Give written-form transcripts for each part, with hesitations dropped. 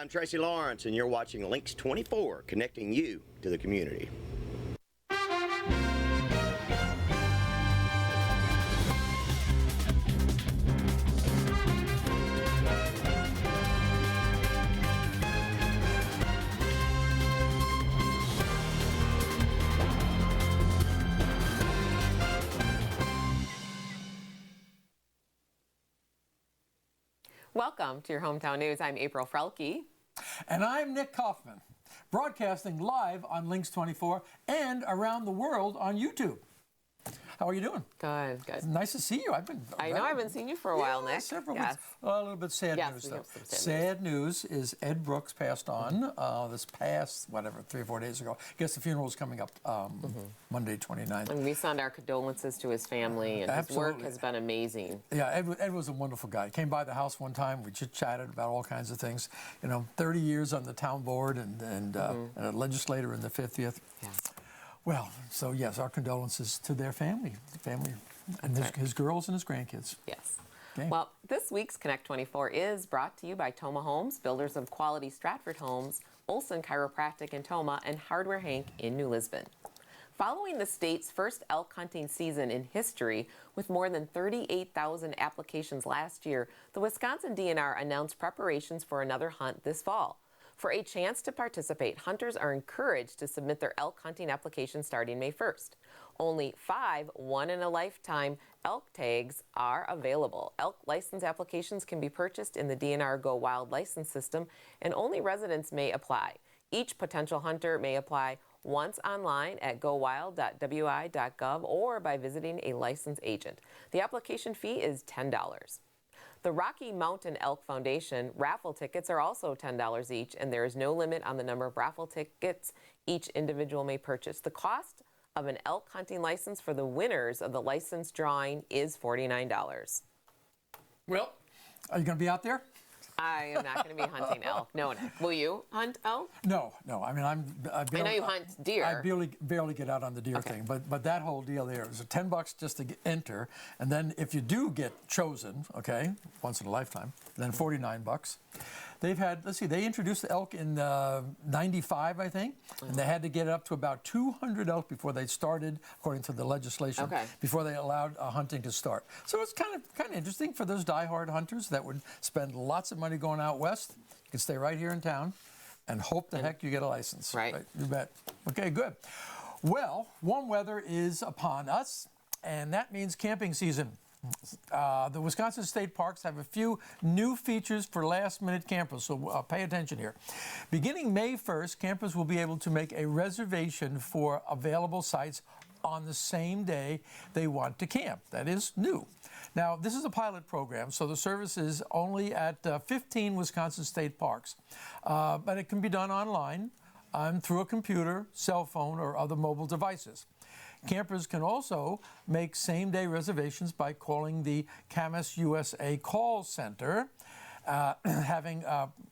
I'm Tracy Lawrence, and you're watching LYNXX 24, connecting you to the community. Welcome to your Hometown News. I'm April Frelke. And I'm Nick Kaufman, broadcasting live on LYNXX 24 and around the world on YouTube. How are you doing? Good, good. Nice to see you. I know I haven't seen you for a while, Nick. Several weeks. Well, a little bit sad news, though. Sad news is Ed Brooks passed on this past, 3 or 4 days ago. I guess the funeral is coming up Monday, 29th. And we send our condolences to his family, and his work has been amazing. Yeah, Ed was a wonderful guy. He came by the house one time. We chit-chatted about all kinds of things. 30 years on the town board and a legislator in the 50th. Yeah. Well, so yes, our condolences to their family, and his girls and his grandkids. Yes. Okay. Well, this week's Connect 24 is brought to you by Tomah Homes, builders of quality Stratford homes, Olson Chiropractic in Tomah, and Hardware Hank in New Lisbon. Following the state's first elk hunting season in history, with more than 38,000 applications last year, the Wisconsin DNR announced preparations for another hunt this fall. For a chance to participate, hunters are encouraged to submit their elk hunting application starting May 1st. Only 5 one-in-a-lifetime elk tags are available. Elk license applications can be purchased in the DNR Go Wild license system, and only residents may apply. Each potential hunter may apply once online at gowild.wi.gov or by visiting a licensed agent. The application fee is $10. The Rocky Mountain Elk Foundation raffle tickets are also $10 each, and there is no limit on the number of raffle tickets each individual may purchase. The cost of an elk hunting license for the winners of the license drawing is $49. Well, are you going to be out there? I am not going to be hunting elk. No, Nick. Will you hunt elk? No. I mean, I know you hunt deer. I barely get out on the deer thing, but that whole deal there is $10 just to enter, and then if you do get chosen, once in a lifetime, then $49. They've had, they introduced the elk in '95, I think, and they had to get up to about 200 elk before they started, according to the legislation, before they allowed hunting to start. So it's kind of interesting for those diehard hunters that would spend lots of money going out west. You can stay right here in town and hope the heck you get a license. Right. You bet. Okay, good. Well, warm weather is upon us, and that means camping season. The Wisconsin State Parks have a few new features for last-minute campers, so pay attention here. Beginning May 1st, campers will be able to make a reservation for available sites on the same day they want to camp. That is new. Now, this is a pilot program, so the service is only at 15 Wisconsin State Parks, but it can be done online through a computer, cell phone, or other mobile devices. Campers can also make same-day reservations by calling the Camas USA call center, having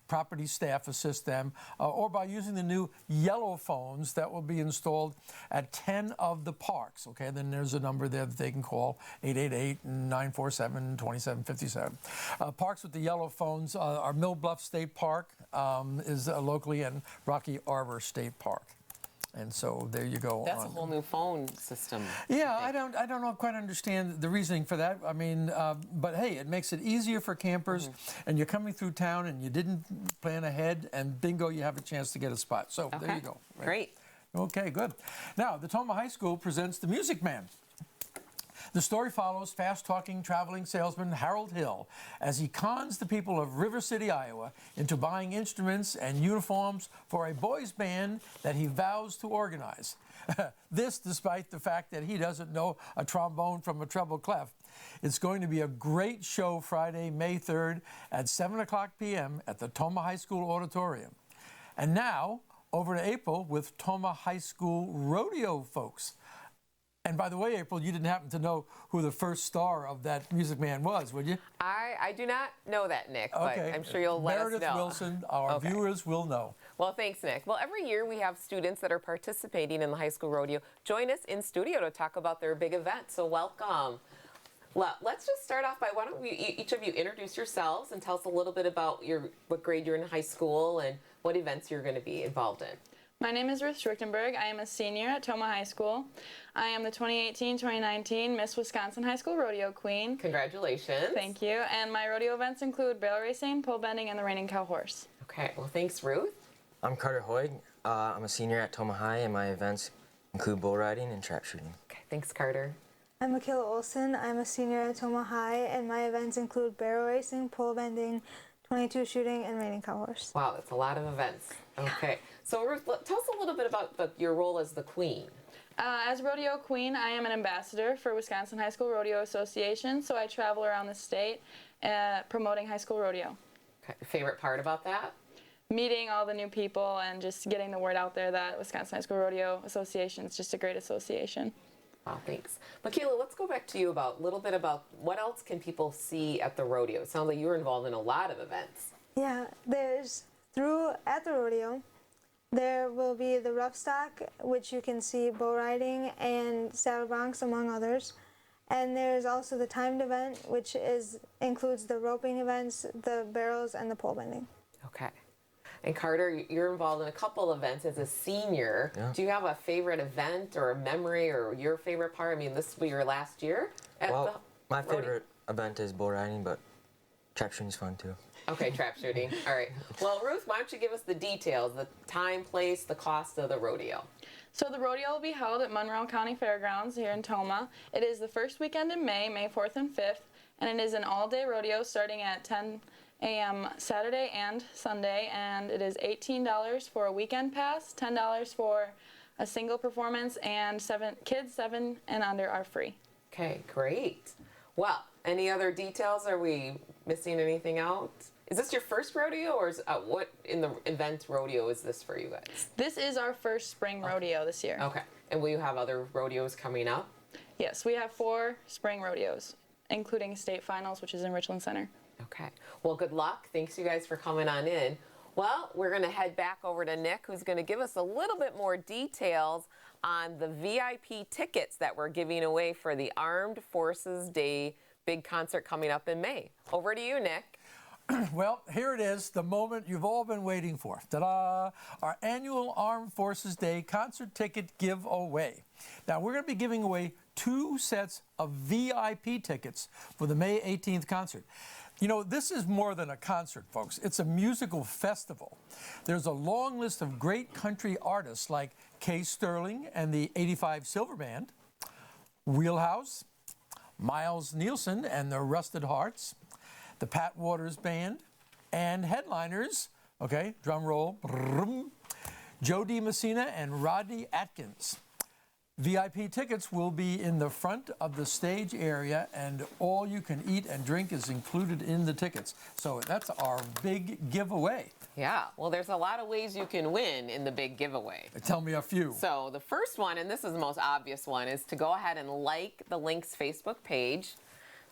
property staff assist them, or by using the new yellow phones that will be installed at 10 of the parks. Then there's a number there that they can call, 888-947-2757. Parks with the yellow phones are Mill Bluff State Park is locally, and Rocky Arbor State Park. And so there you go. That's a whole new phone system. Yeah, I don't quite understand the reasoning for that. I mean, but hey, it makes it easier for campers, and you're coming through town and you didn't plan ahead, and bingo, you have a chance to get a spot. So there you go. Right? Great. Okay, good. Now, the Tomah High School presents The Music Man. The story follows fast-talking, traveling salesman Harold Hill as he cons the people of River City, Iowa, into buying instruments and uniforms for a boys' band that he vows to organize. This despite the fact that he doesn't know a trombone from a treble clef. It's going to be a great show Friday, May 3rd at 7 p.m. at the Tomah High School Auditorium. And now, over to April with Tomah High School Rodeo folks. And by the way, April, you didn't happen to know who the first star of that Music Man was, would you? I do not know that, Nick, but I'm sure you'll let us know. Meredith Wilson, our viewers will know. Well, thanks, Nick. Well, every year we have students that are participating in the high school rodeo join us in studio to talk about their big event. So welcome. Well, let's just start off by why don't we each of you introduce yourselves and tell us a little bit about what grade you're in high school and what events you're going to be involved in. My name is Ruth Schwichtenberg. I am a senior at Tomah High School. I am the 2018-2019 Miss Wisconsin High School Rodeo Queen. Congratulations. Thank you. And my rodeo events include barrel racing, pole bending, and the reining cow horse. Okay, well, thanks, Ruth. I'm Carter Hoyd. I'm a senior at Tomah High, and my events include bull riding and trap shooting. Okay, thanks, Carter. I'm Michaela Olson. I'm a senior at Tomah High, and my events include barrel racing, pole bending, 22 shooting, and reining cow horse. Wow, that's a lot of events. Okay, so Ruth, tell us a little bit about your role as the queen. As rodeo queen, I am an ambassador for Wisconsin High School Rodeo Association, so I travel around the state promoting high school rodeo. Okay, favorite part about that? Meeting all the new people and just getting the word out there that Wisconsin High School Rodeo Association is just a great association. Wow, thanks. Michaela, let's go back to you a little bit about what else can people see at the rodeo. It sounds like you're involved in a lot of events. Yeah, at the rodeo, there will be the rough stock, which you can see bull riding and saddle broncs, among others. And there's also the timed event, which includes the roping events, the barrels, and the pole bending. Okay. And Carter, you're involved in a couple events as a senior. Yeah. Do you have a favorite event or a memory or your favorite part? I mean, this will be your last year at the my rodeo? favorite event is bull riding, but trap shooting is fun too. Okay, trap shooting. All right. Well, Ruth, why don't you give us the details, the time, place, the cost of the rodeo? So the rodeo will be held at Monroe County Fairgrounds here in Tomah. It is the first weekend in May, May 4th and 5th, and it is an all-day rodeo starting at 10 a.m. Saturday and Sunday, and it is $18 for a weekend pass, $10 for a single performance, and kids 7 and under are free. Okay, great. Well, any other details? Are we missing anything out? Is this your first rodeo, or what in the event rodeo is this for you guys? This is our first spring rodeo this year. Okay, and will you have other rodeos coming up? Yes, we have 4 spring rodeos, including state finals, which is in Richland Center. Okay. Well, good luck. Thanks, you guys, for coming on in. Well, we're going to head back over to Nick, who's going to give us a little bit more details on the VIP tickets that we're giving away for the Armed Forces Day big concert coming up in May. Over to you, Nick. Well, here it is, the moment you've all been waiting for. Ta-da! Our annual Armed Forces Day concert ticket giveaway. Now, we're going to be giving away 2 sets of VIP tickets for the May 18th concert. You know, this is more than a concert, folks. It's a musical festival. There's a long list of great country artists like Kay Sterling and the 85 Silver Band, Wheelhouse, Miles Nielsen and the Rusted Hearts, the Pat Waters Band, and headliners, okay, drum roll, Joe D. Messina and Rodney Atkins. VIP tickets will be in the front of the stage area, and all you can eat and drink is included in the tickets. So that's our big giveaway. Yeah, well, there's a lot of ways you can win in the big giveaway. Tell me a few. So the first one, and this is the most obvious one, is to go ahead and like the LYNXX Facebook page.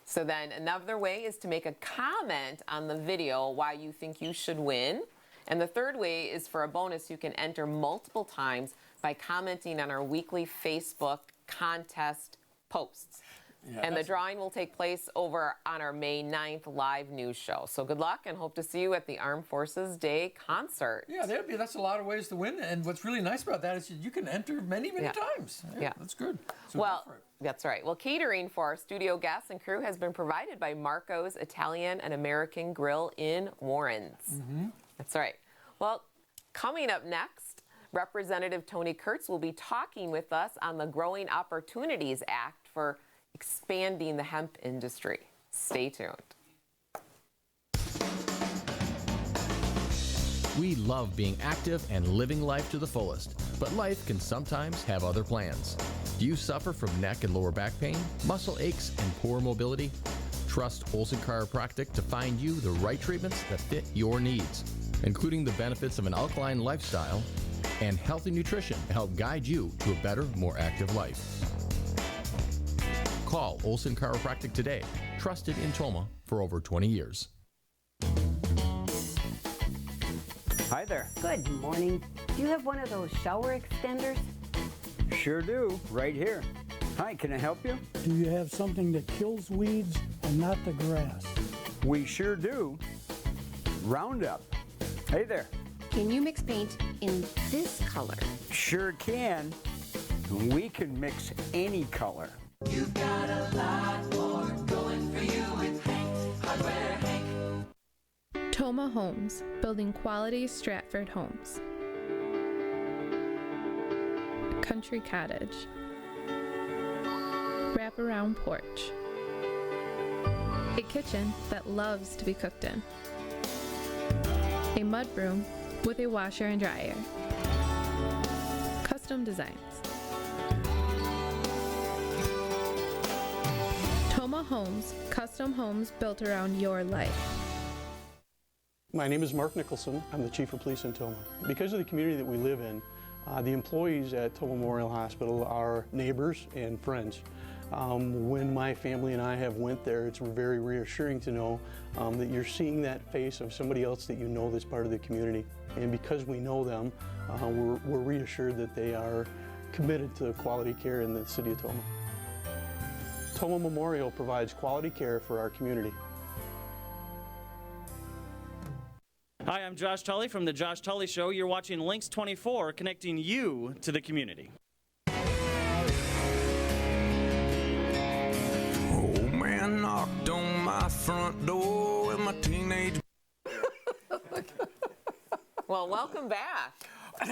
So then another way is to make a comment on the video why you think you should win. And the third way is for a bonus you can enter multiple times by commenting on our weekly Facebook contest posts. Yeah, and the drawing will take place over on our May 9th live news show. So good luck and hope to see you at the Armed Forces Day concert. Yeah, that's a lot of ways to win. And what's really nice about that is you can enter many times. Yeah, that's good. So well, go for it. That's right. Well, catering for our studio guests and crew has been provided by Marco's Italian and American Grill in Warrens. Mm-hmm. That's right. Well, coming up next, Representative Tony Kurtz will be talking with us on the Growing Opportunities Act for expanding the hemp industry. Stay tuned. We love being active and living life to the fullest, but life can sometimes have other plans. Do you suffer from neck and lower back pain, muscle aches, and poor mobility? Trust Olson Chiropractic to find you the right treatments that fit your needs, including the benefits of an alkaline lifestyle and healthy nutrition to help guide you to a better, more active life. Call Olson Chiropractic today, trusted in Tomah for over 20 years. Hi there. Good morning. Do you have one of those shower extenders? Sure do, right here. Hi, can I help you? Do you have something that kills weeds and not the grass? We sure do. Roundup. Hey there. Can you mix paint in this color? Sure can. We can mix any color. You've got a lot more going for you with Hank, Hardware Hank. Tomah Homes, building quality Stratford homes. Country cottage. Wraparound porch. A kitchen that loves to be cooked in. A mudroom with a washer and dryer. Custom designs. Tomah Homes, custom homes built around your life. My name is Mark Nicholson. I'm the Chief of Police in Tomah. Because of the community that we live in, the employees at Tomah Memorial Hospital are neighbors and friends. When my family and I have went there, it's very reassuring to know that you're seeing that face of somebody else that you know that's part of the community. And because we know them, we're reassured that they are committed to quality care in the city of Tomah. Tomah Memorial provides quality care for our community. Hi, I'm Josh Tully from The Josh Tully Show. You're watching LYNXX 24, connecting you to the community. Old man knocked on my front door with my teenage... Well, welcome back.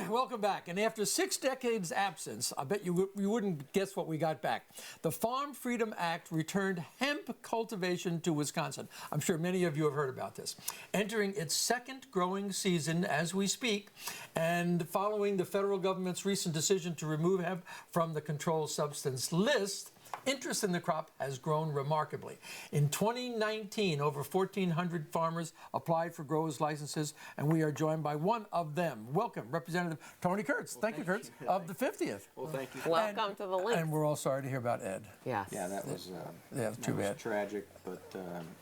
Welcome back. And after 6 decades absence, I bet you wouldn't guess what we got back. The Farm Freedom Act returned hemp cultivation to Wisconsin. I'm sure many of you have heard about this. Entering its second growing season as we speak, and following the federal government's recent decision to remove hemp from the controlled substance list, interest in the crop has grown remarkably. In 2019, over 1,400 farmers applied for growers' licenses, and we are joined by one of them. Welcome, Representative Tony Kurtz. Thank you, Kurtz, of the 50th. Well, thank you. Welcome to the LYNXX. And we're all sorry to hear about Ed. Yes. Yeah, that was too bad. Tragic, but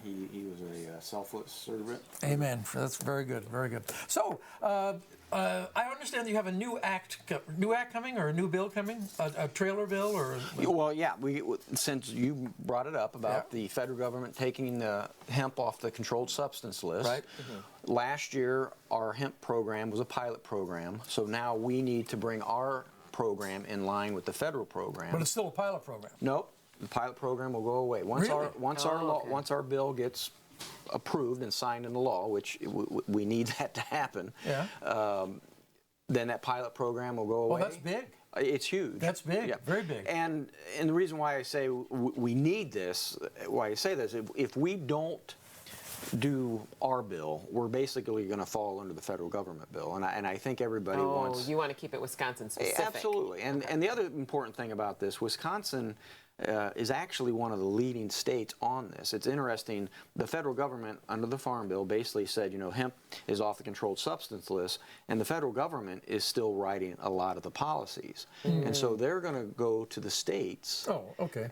he was a selfless servant. Amen. That's very good, very good. So, I understand you have a new act coming, or a new bill coming, a trailer bill, or? Well, yeah. Since you brought it up about the federal government taking hemp off the controlled substance list, right? Last year our hemp program was a pilot program, so now we need to bring our program in line with the federal program. But it's still a pilot program. Nope, the pilot program will go away once once our bill gets approved and signed into law, which we need that to happen. Yeah. Then that pilot program will go away. Well, that's big. It's huge. That's big, very big. And the reason why I say we need this, why I say this, if we don't do our bill, we're basically going to fall under the federal government bill. And I think everybody wants... Oh, you want to keep it Wisconsin specific. Absolutely. And the other important thing about this, Wisconsin is actually one of the leading states on this. It's interesting, the federal government under the Farm Bill basically said, you know, hemp is off the controlled substance list, and the federal government is still writing a lot of the policies. And so they're going to go to the states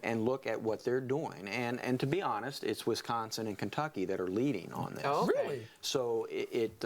and look at what they're doing. And to be honest, it's Wisconsin and Kentucky that are leading on this. Oh, okay. Really? So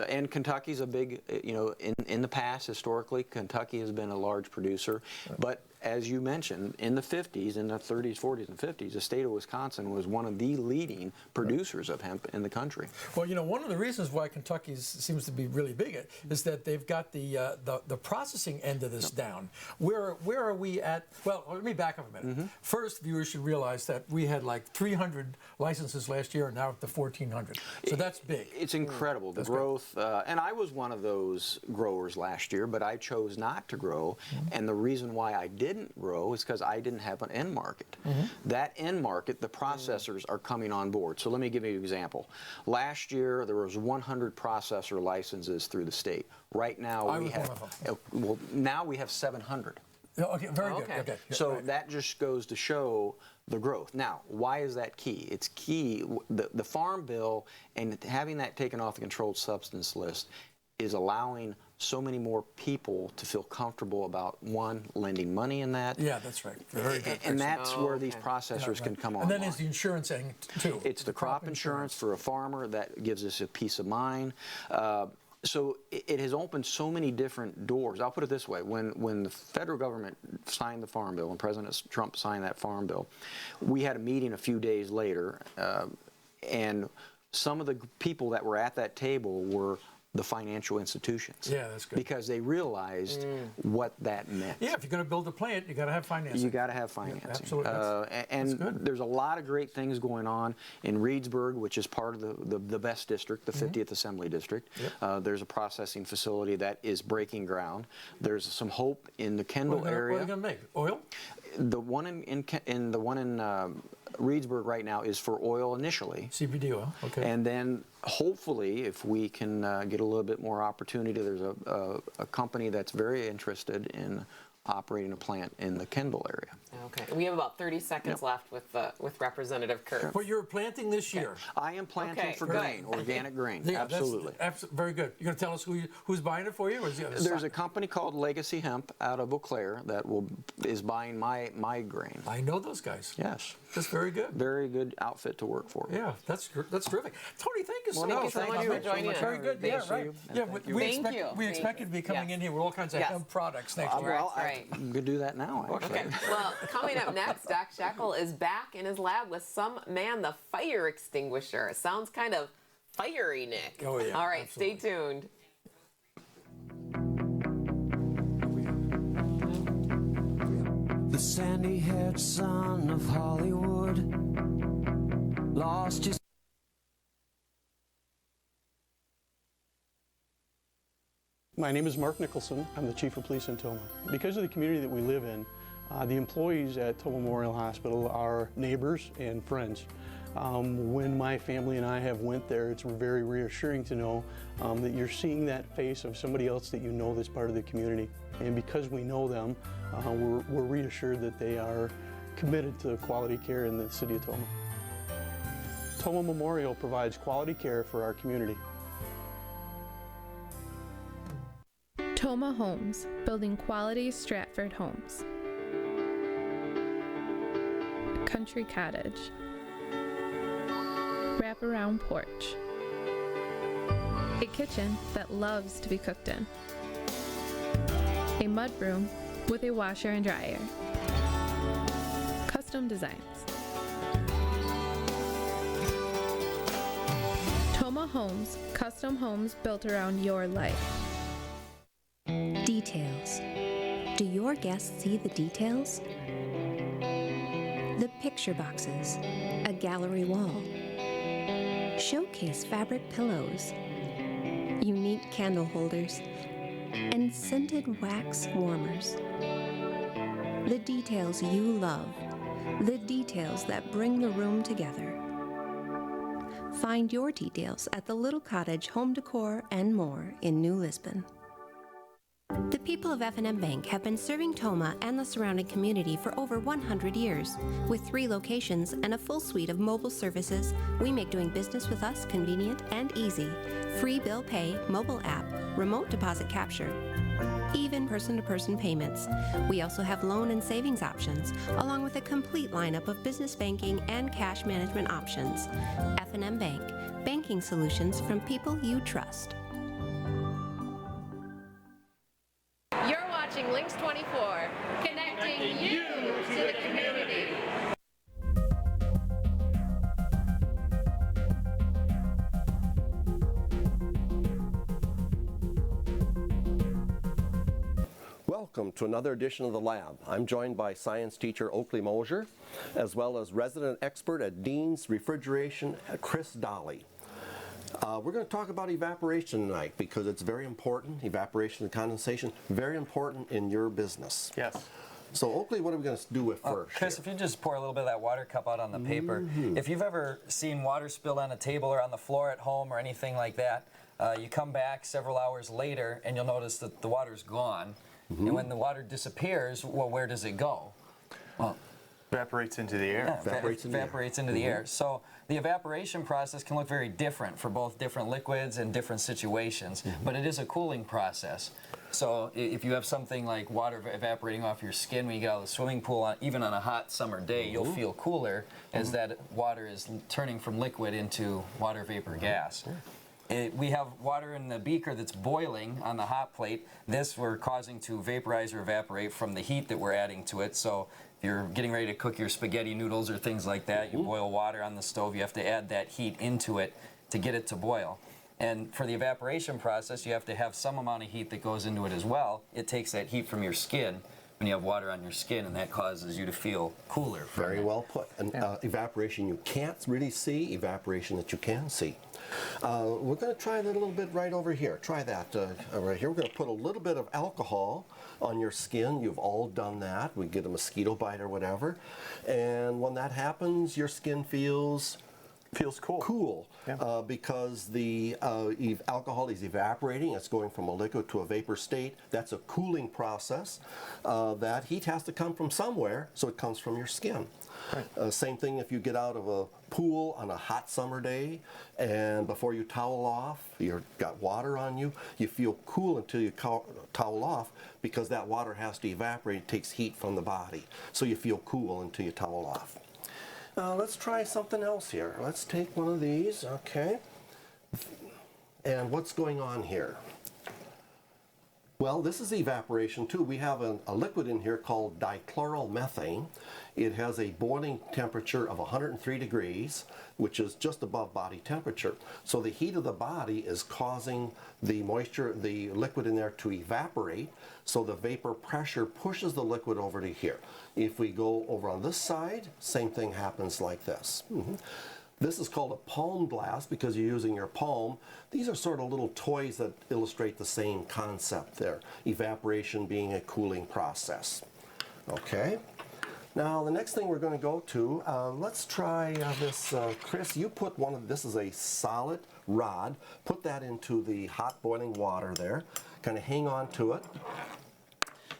and Kentucky's a big, you know, in the past, historically, Kentucky has been a large producer, but as you mentioned, in the 50s, in the 30s, 40s, and 50s, the state of Wisconsin was one of the leading producers of hemp in the country. Well, you know, one of the reasons why Kentucky seems to be really big is that they've got the processing end of this down. Where are we at? Well, let me back up a minute. First, viewers should realize that we had like 300 licenses last year, and now up to 1,400. So that's big. It's incredible, the growth. And I was one of those growers last year, but I chose not to grow. And the reason why I didn't grow is because I didn't have an end market. That end market, the processors are coming on board. So let me give you an example. Last year, there was 100 processor licenses through the state. Right now, now we have 700. Okay, very good. Okay. So that just goes to show the growth. Now, why is that key? It's key. The Farm Bill and having that taken off the controlled substance list is allowing so many more people to feel comfortable about, one, lending money in that. Yeah, that's right. Very good. And that's where these processors can come on. And then there's the insurance end, too. It's the crop insurance for a farmer that gives us a peace of mind. So it has opened so many different doors. I'll put it this way: when the federal government signed the Farm Bill and President Trump signed that Farm Bill, we had a meeting a few days later, and some of the people that were at that table were the financial institutions. Yeah, that's good. Because they realized what that meant. Yeah, if you're going to build a plant, you got to have financing. You got to have financing. Yeah, absolutely. And there's a lot of great things going on in Reedsburg, which is part of the best district, the 50th Assembly District. Yep. There's a processing facility that is breaking ground. There's some hope in the Kendall area. What are they going to make? Oil? The one in Reedsburg right now is for oil initially. CBD oil, okay. And then hopefully, if we can get a little bit more opportunity, there's a company that's very interested in operating a plant in the Kendall area. Okay. We have about 30 seconds left with Representative Kurtz. But you're planting this year. I am planting for grain, organic grain. Yeah, absolutely. Very good. You're going to tell us who's buying it for you? Or is There's a company called Legacy Hemp out of Eau Claire that is buying my grain. I know those guys. Yes. That's very good. Very good outfit to work for. Yeah, that's terrific. Tony, thank you so much. Thank you so much for joining us. Very good. Yeah, right. Yeah, we expect you to be coming in here with all kinds of hemp products next year. Well, I could do that now, actually. Okay. Well, coming up next, Doc Scheckel is back in his lab with some man the fire extinguisher. It sounds kind of fiery, Nick. Oh, yeah. All right, absolutely. Stay tuned. The sandy-haired son of Hollywood lost his... My name is Mark Nicholson. I'm the Chief of Police in Tomah. Because of the community that we live in, the employees at Tomah Memorial Hospital are neighbors and friends. When my family and I have went there, it's very reassuring to know that you're seeing that face of somebody else that you know that's part of the community. And because we know them, we're reassured that they are committed to quality care in the city of Tomah. Tomah Memorial provides quality care for our community. Tomah Homes, building quality Stratford homes. Country cottage. Wraparound porch. A kitchen that loves to be cooked in. A mudroom with a washer and dryer. Custom designs. Tomah Homes, custom homes built around your life. Details. Do your guests see the details? The picture boxes, a gallery wall, showcase fabric pillows, unique candle holders, and scented wax warmers. The details you love, the details that bring the room together. Find your details at the Little Cottage Home Decor and more in New Lisbon. The people of F&M Bank have been serving Tomah and the surrounding community for over 100 years. With 3 locations and a full suite of mobile services, we make doing business with us convenient and easy. Free bill pay, mobile app, remote deposit capture, even person-to-person payments. We also have loan and savings options, along with a complete lineup of business banking and cash management options. F&M Bank, banking solutions from people you trust. You're watching LYNXX 24, connecting you to the community. Welcome to another edition of The Lab. I'm joined by science teacher Oakley Mosier, as well as resident expert at Dean's Refrigeration, Chris Dolly. We're going to talk about evaporation tonight because it's very important. Evaporation and condensation, very important in your business. Yes. So Oakley, what are we going to do with first? Chris, if you just pour a little bit of that water cup out on the paper, if you've ever seen water spilled on a table or on the floor at home or anything like that, you come back several hours later and you'll notice that the water's gone. And when the water disappears, well, where does it go? Well, evaporates into the air. Yeah, evaporates into the air. So the evaporation process can look very different for both different liquids and different situations, but it is a cooling process. So if you have something like water evaporating off your skin when you get out of the swimming pool, even on a hot summer day, you'll feel cooler as that water is turning from liquid into water vapor gas. we have water in the beaker that's boiling on the hot plate. This we're causing to vaporize or evaporate from the heat that we're adding to it. So if you're getting ready to cook your spaghetti noodles or things like that, you boil water on the stove, you have to add that heat into it to get it to boil. And for the evaporation process, you have to have some amount of heat that goes into it as well. It takes that heat from your skin when you have water on your skin, and that causes you to feel cooler. Very well put. And evaporation you can't really see, evaporation that you can see. We're going to try that a little bit right over here. Try that right here. We're going to put a little bit of alcohol on your skin. You've all done that. We get a mosquito bite or whatever. And when that happens, your skin feels cool. Cool, because the alcohol is evaporating. It's going from a liquid to a vapor state. That's a cooling process. That heat has to come from somewhere, so it comes from your skin. Right. Same thing if you get out of a pool on a hot summer day, and before you towel off, you've got water on you. You feel cool until you towel off, because that water has to evaporate. It takes heat from the body, so you feel cool until you towel off. Let's try something else here. Let's take one of these, okay. And what's going on here? Well, this is evaporation too. We have a liquid in here called dichloromethane. It has a boiling temperature of 103 degrees, which is just above body temperature. So the heat of the body is causing the moisture, the liquid in there, to evaporate. So the vapor pressure pushes the liquid over to here. If we go over on this side, same thing happens like this. This is called a palm glass because you're using your palm. These are sort of little toys that illustrate the same concept there, evaporation being a cooling process. Okay, now the next thing we're going to go to, let's try this, Chris, you put one of, this is a solid rod, put that into the hot boiling water there, kind of hang on to it.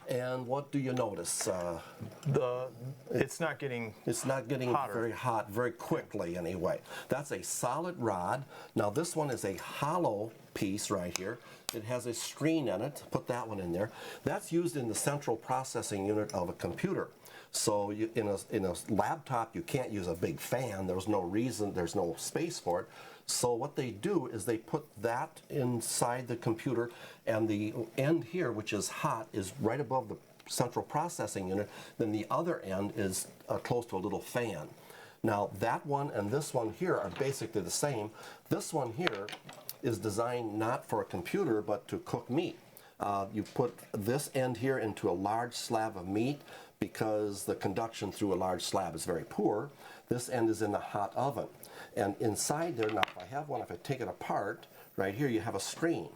And what do you notice? It's not getting hotter. Very hot very quickly anyway. That's a solid rod. Now this one is a hollow piece right here. It has a screen in it. Put that one in there. That's used in the central processing unit of a computer. So in a laptop you can't use a big fan. There's no reason, there's no space for it. So what they do is they put that inside the computer, and the end here, which is hot, is right above the central processing unit. Then the other end is close to a little fan. Now that one and this one here are basically the same. This one here is designed not for a computer but to cook meat. You put this end here into a large slab of meat because the conduction through a large slab is very poor. This end is in the hot oven. And inside there, now if I have one, if I take it apart, right here you have a screen.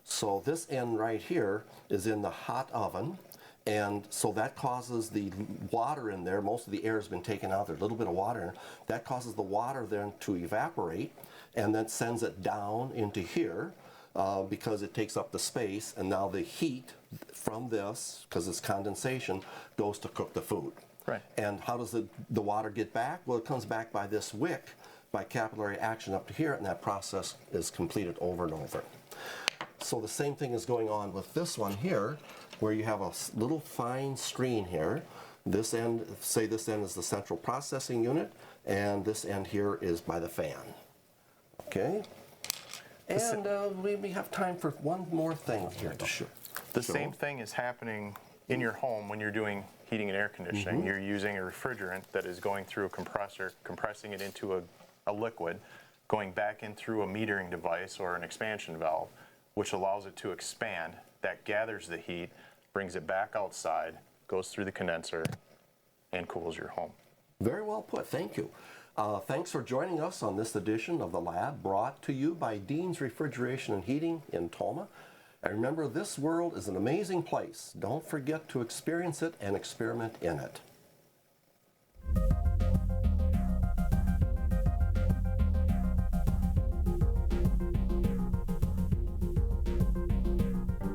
So this end right here is in the hot oven, and so that causes the water in there, most of the air has been taken out, there's a little bit of water in there, that causes the water then to evaporate, and then sends it down into here because it takes up the space, and now the heat from this, because it's condensation, goes to cook the food. Right. And how does the water get back? Well, it comes back by this wick, by capillary action up to here, and that process is completed over and over. So the same thing is going on with this one here, where you have a little fine screen here. This end, say this end is the central processing unit, and this end here is by the fan. Okay? And we have time for one more thing here to show. The same thing is happening in your home when you're doing heating and air conditioning. You're using a refrigerant that is going through a compressor, compressing it into a liquid, going back in through a metering device or an expansion valve, which allows it to expand. That gathers the heat, brings it back outside, goes through the condenser, and cools your home. Very well put. Thank you. Thanks for joining us on this edition of The Lab, brought to you by Dean's Refrigeration and Heating in Tomah. And remember, this world is an amazing place. Don't forget to experience it and experiment in it.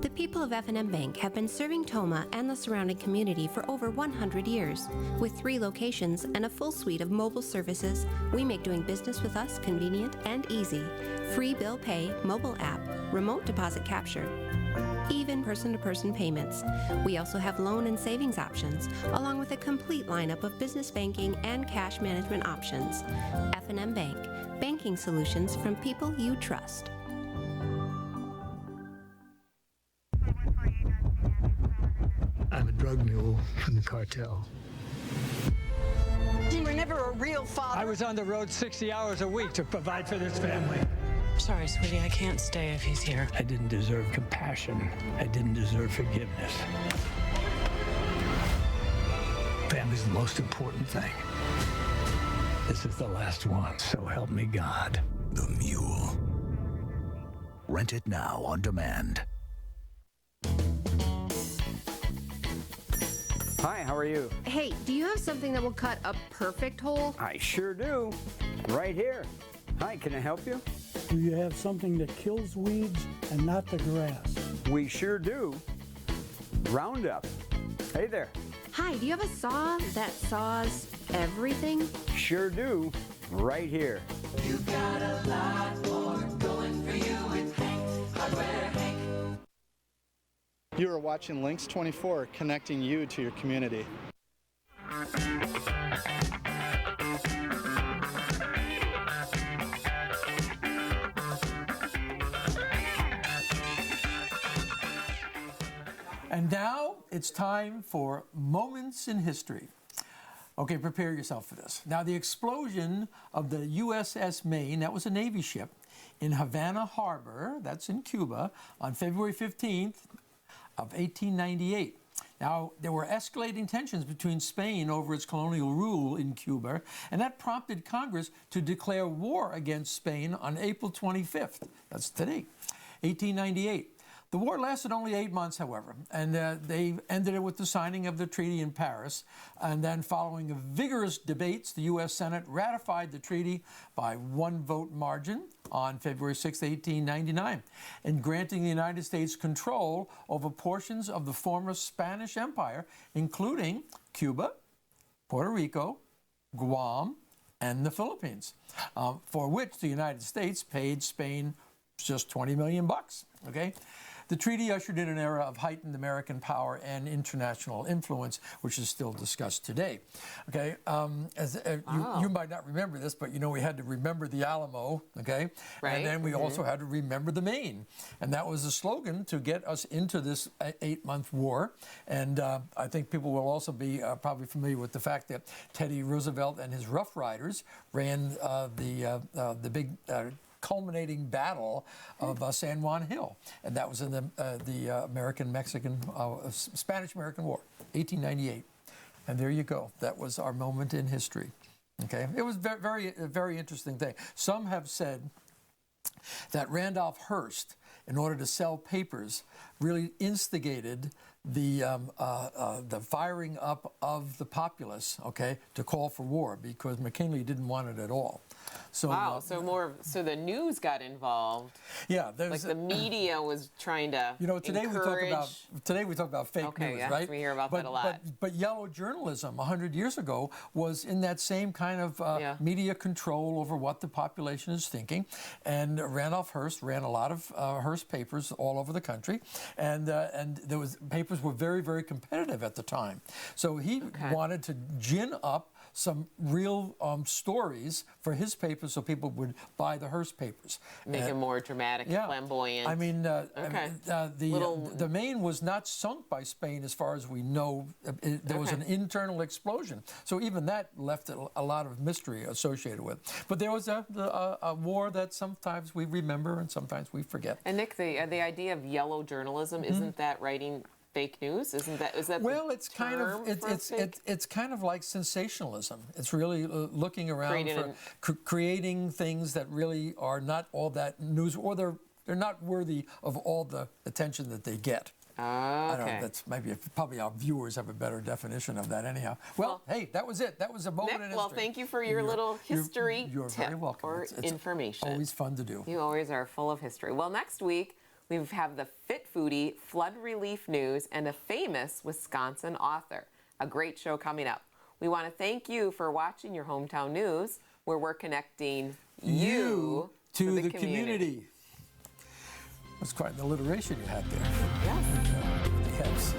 The people of F&M Bank have been serving Tomah and the surrounding community for over 100 years. With 3 locations and a full suite of mobile services, we make doing business with us convenient and easy. Free bill pay, mobile app, remote deposit capture, even person-to-person payments. We also have loan and savings options, along with a complete lineup of business banking and cash management options. F&M Bank, banking solutions from people you trust. I'm a drug mule from the cartel. You were never a real father. I was on the road 60 hours a week to provide for this family. Sorry, sweetie, I can't stay if he's here. I didn't deserve compassion. I didn't deserve forgiveness. Family's the most important thing. This is the last one, so help me God. The Mule. Rent it now on demand. Hi, how are you? Hey, do you have something that will cut a perfect hole? I sure do. Right here. Hi, can I help you? Do you have something that kills weeds and not the grass? We sure do. Roundup. Hey there. Hi, do you have a saw that saws everything? Sure do. Right here. You got a lot more going for you with Hank, Hardware Hank. You are watching LYNXX 24, connecting you to your community. And now it's time for Moments in History. Okay, prepare yourself for this. Now, the explosion of the USS Maine, that was a Navy ship, in Havana Harbor, that's in Cuba, on February 15th of 1898. Now, there were escalating tensions between Spain over its colonial rule in Cuba, and that prompted Congress to declare war against Spain on April 25th. That's today, 1898. The war lasted only 8 months, however, and they ended it with the signing of the treaty in Paris. And then following vigorous debates, the U.S. Senate ratified the treaty by 1-vote margin on February 6, 1899, and granting the United States control over portions of the former Spanish Empire, including Cuba, Puerto Rico, Guam, and the Philippines, for which the United States paid Spain just $20 million, okay? The treaty ushered in an era of heightened American power and international influence, which is still discussed today. Okay, you might not remember this, but you know we had to remember the Alamo, okay? Right. And then we also had to remember the Maine. And that was the slogan to get us into this 8-month war. And I think people will also be probably familiar with the fact that Teddy Roosevelt and his Rough Riders ran the big culminating battle of San Juan Hill, and that was in the Spanish-American War, 1898. And there you go. That was our moment in history. Okay, it was a very interesting thing. Some have said that Randolph Hearst, in order to sell papers, really instigated the firing up of the populace, okay, to call for war, because McKinley didn't want it at all. So, wow, so the news got involved. Yeah, like the media was trying to. You know, today we talk about fake news, yeah, right? We hear about that a lot. But yellow journalism 100 years ago was in that same kind of media control over what the population is thinking. And Randolph Hearst ran a lot of Hearst papers all over the country, and there was papers were very, very competitive at the time. So he wanted to gin up some real stories for his papers so people would buy the Hearst papers. Make it more dramatic, flamboyant. I mean, the Maine was not sunk by Spain as far as we know. There was an internal explosion. So even that left a lot of mystery associated with it. But there was a war that sometimes we remember and sometimes we forget. And Nick, the idea of yellow journalism, isn't that writing fake news? Is that well, it's kind of like sensationalism. It's really looking around for creating things that really are not all that news, or they're not worthy of all the attention that they get. I don't know, that's probably our viewers have a better definition of that anyhow. Well, hey, that was it. That was a moment in history. Well, thank you for your little history you're tip very welcome. or information. Always fun to do. You always are full of history. Well, next week, we have the Fit Foodie, flood relief news, and a famous Wisconsin author. A great show coming up. We want to thank you for watching your hometown news, where we're connecting you to the community. That's quite an alliteration you had there. Yes. Yes.